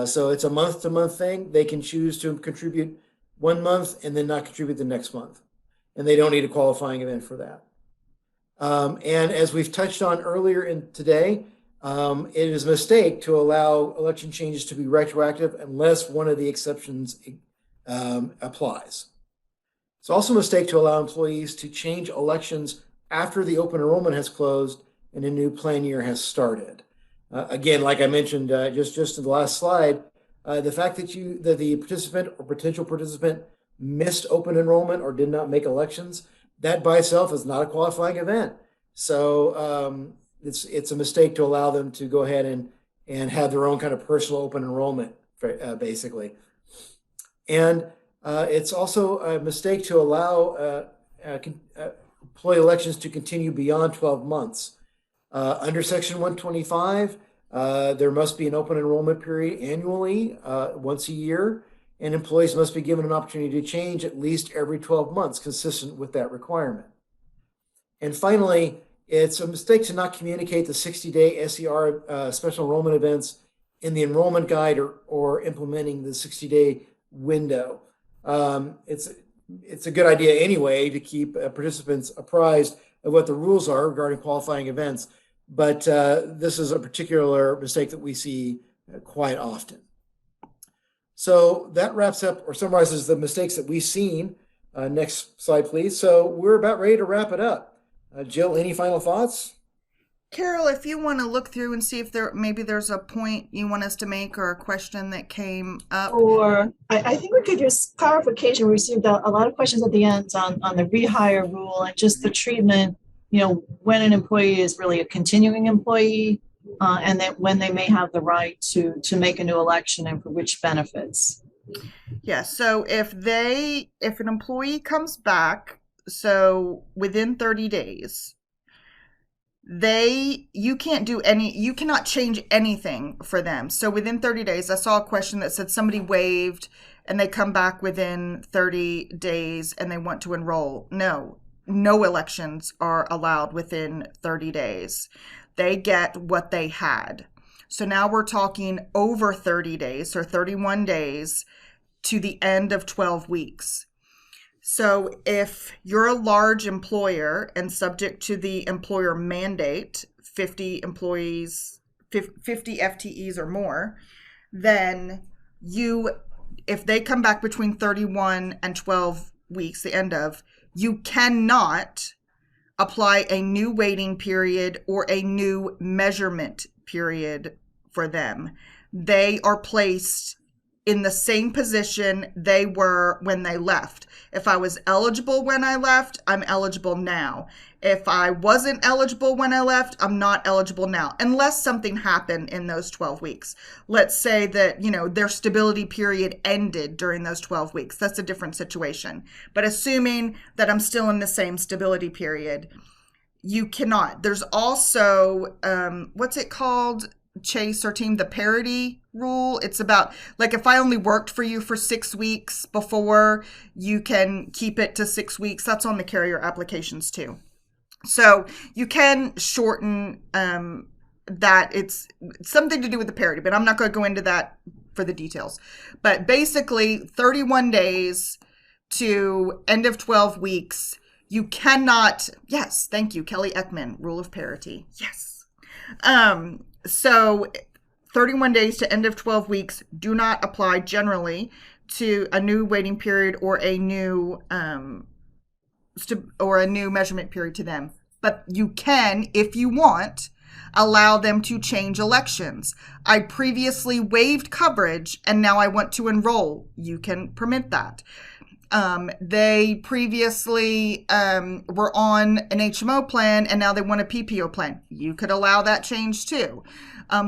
So it's a month-to-month thing. They can choose to contribute 1 month and then not contribute the next month. And they don't need a qualifying event for that. And as we've touched on earlier today, it is a mistake to allow election changes to be retroactive unless one of the exceptions applies. It's also a mistake to allow employees to change elections after the open enrollment has closed and a new plan year has started. Again, like I mentioned just in the last slide, the fact that the participant or potential participant missed open enrollment or did not make elections, that by itself is not a qualifying event. So it's a mistake to allow them to go ahead and have their own kind of personal open enrollment, basically. And it's also a mistake to allow employee elections to continue beyond 12 months. Under Section 125, there must be an open enrollment period annually, once a year, and employees must be given an opportunity to change at least every 12 months, consistent with that requirement. And finally, It's a mistake to not communicate the 60-day SER special enrollment events in the enrollment guide or implementing the 60-day window. It's a good idea anyway to keep participants apprised of what the rules are regarding qualifying events, but this is a particular mistake that we see quite often. So that wraps up or summarizes the mistakes that we've seen. Next slide, please. So we're about ready to wrap it up. Jill, any final thoughts? Carol, if you want to look through and see if there's a point you want us to make or a question that came up. Or I think we could use clarification. We received a lot of questions at the end on the rehire rule and just the treatment, when an employee is really a continuing employee and then when they may have the right to make a new election and for which benefits. Yeah, so if an employee comes back, so within 30 days, you cannot change anything for them. So within 30 days, I saw a question that said somebody waived and they come back within 30 days and they want to enroll. No elections are allowed within 30 days. They get what they had. So now we're talking over 30 days or 31 days to the end of 12 weeks. So if you're a large employer and subject to the employer mandate, 50 employees, 50 FTEs or more, then if they come back between 31 and 12 weeks, the end of, you cannot apply a new waiting period or a new measurement period for them. They are placed in the same position they were when they left. If I was eligible when I left, I'm eligible now. If I wasn't eligible when I left, I'm not eligible now, unless something happened in those 12 weeks. Let's say that, their stability period ended during those 12 weeks. That's a different situation. But assuming that I'm still in the same stability period, you cannot. There's also, what's it called? Chase or team, the parity rule. It's about if I only worked for you for 6 weeks before, you can keep it to 6 weeks. That's on the carrier applications too. So you can shorten that. It's something to do with the parity, but I'm not going to go into that for the details. But basically 31 days to end of 12 weeks, you cannot, yes, thank you, Kelly Ekman, rule of parity. Yes. So 31 days to end of 12 weeks do not apply generally to a new waiting period or a new measurement period to them. But you can, if you want, allow them to change elections. I previously waived coverage and now I want to enroll. You can permit that. They previously were on an HMO plan and now they want a PPO plan. You could allow that change too.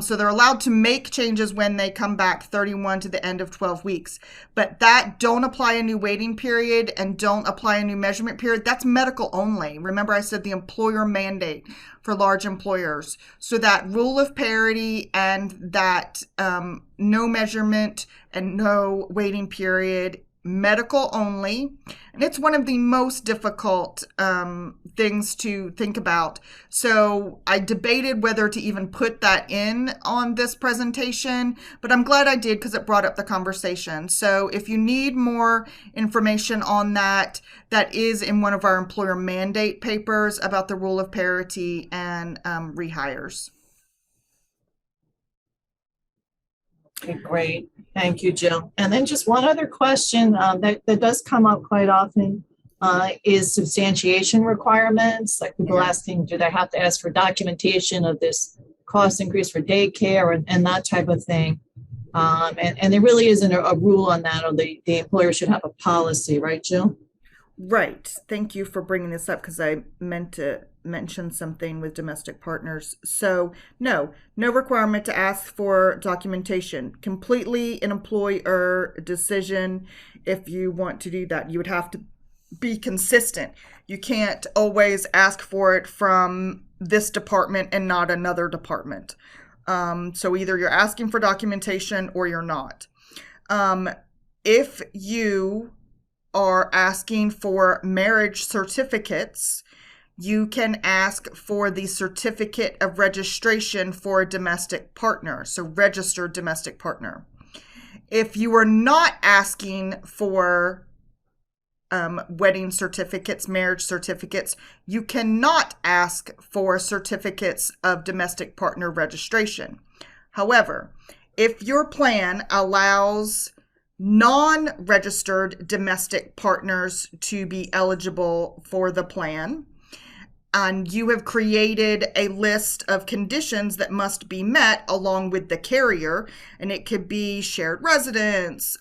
So they're allowed to make changes when they come back 31 to the end of 12 weeks. But that don't apply a new waiting period and don't apply a new measurement period. That's medical only. Remember I said the employer mandate for large employers. So that rule of parity and that no measurement and no waiting period, medical only, and it's one of the most difficult things to think about. So I debated whether to even put that in on this presentation, but I'm glad I did because it brought up the conversation. So if you need more information on that, that is in one of our employer mandate papers about the rule of parity and rehires. Okay, great. Thank you, Jill. And then just one other question that does come up quite often is substantiation requirements. Like people asking, do they have to ask for documentation of this cost increase for daycare and that type of thing? And there really isn't a rule on that, or the employer should have a policy, right, Jill? Right. Thank you for bringing this up because I meant to mention something with domestic partners. So no requirement to ask for documentation. Completely an employer decision if you want to do that. You would have to be consistent. You can't always ask for it from this department and not another department. So either you're asking for documentation or you're not. If you are asking for marriage certificates, you can ask for the certificate of registration for a domestic partner, so registered domestic partner. If you are not asking for wedding certificates, marriage certificates, you cannot ask for certificates of domestic partner registration. However, if your plan allows non-registered domestic partners to be eligible for the plan, and you have created a list of conditions that must be met along with the carrier, and it could be shared residence,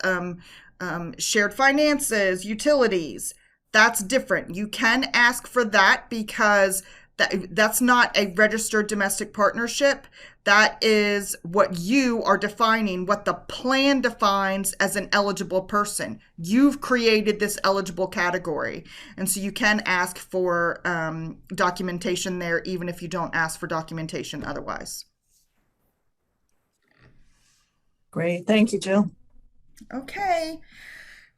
shared finances, utilities, that's different. You can ask for that because that's not a registered domestic partnership. That is what you are defining, what the plan defines as an eligible person. You've created this eligible category. And so you can ask for documentation there, even if you don't ask for documentation otherwise. Great. Thank you, Jill. Okay.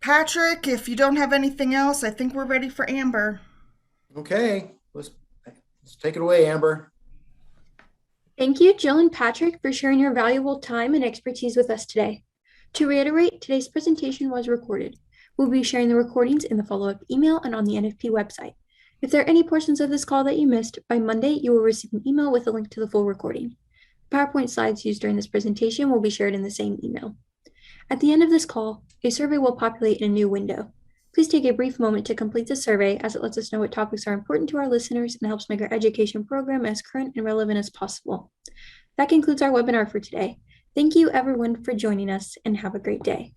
Patrick, if you don't have anything else, I think we're ready for Amber. Okay, let's take it away, Amber. Thank you, Jill and Patrick, for sharing your valuable time and expertise with us today. To reiterate, today's presentation was recorded. We'll be sharing the recordings in the follow-up email and on the NFP website. If there are any portions of this call that you missed, by Monday, you will receive an email with a link to the full recording. The PowerPoint slides used during this presentation will be shared in the same email. At the end of this call, a survey will populate in a new window. Please take a brief moment to complete the survey, as it lets us know what topics are important to our listeners and helps make our education program as current and relevant as possible. That concludes our webinar for today. Thank you, everyone, for joining us, and have a great day.